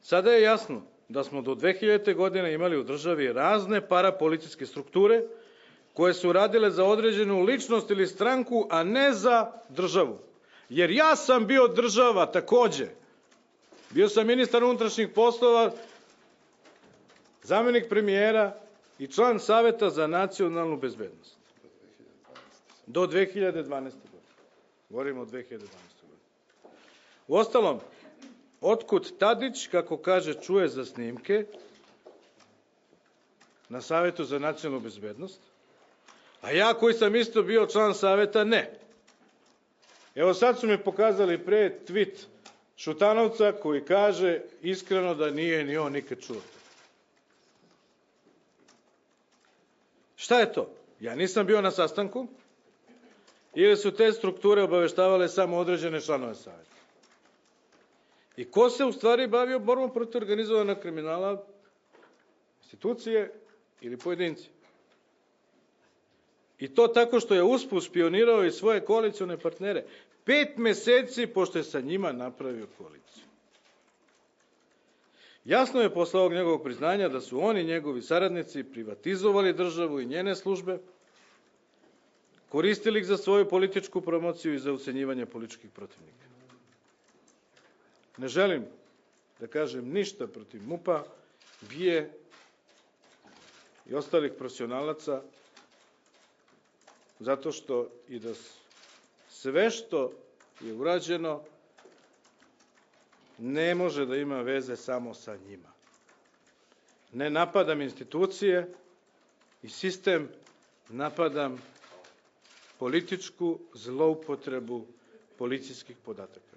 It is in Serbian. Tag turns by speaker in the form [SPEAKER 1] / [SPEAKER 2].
[SPEAKER 1] Sada je jasno da smo do 2000. godine imali u državi razne parapolicijske strukture koje su radile za određenu ličnost ili stranku, a ne za državu. Jer ja sam bio država takođe. Bio sam ministar unutrašnjih poslova, zamenik premijera i član Saveta za nacionalnu bezbednost. Do 2012. godine. Govorimo o 2012. godine. Uostalom, otkud Tadić, kako kaže, čuje za snimke na Savetu za nacionalnu bezbednost, a ja koji sam isto bio član Saveta, ne. Evo sad su mi pokazali pre tweet Šutanovca koji kaže iskreno da nije ni on nikad čuo. Šta je to? Ja nisam bio na sastanku ili su te strukture obaveštavale samo određene članove Saveta? I ko se u stvari bavio borbom protiv organizovanog kriminala? Institucije ili pojedinci? I to tako što je usput špionirao i svoje koalicione partnere. 5 meseci pošto je sa njima napravio koaliciju. Jasno je posle ovog njegovog priznanja da su oni, njegovi saradnici, privatizovali državu i njene službe, koristili ih za svoju političku promociju i za ucenjivanje političkih protivnika. Ne želim da kažem ništa protiv MUP-a, BIA i ostalih profesionalaca, zato što i da sve što je urađeno ne može da ima veze samo sa njima. Ne napadam institucije i sistem, napadam političku zloupotrebu policijskih podataka.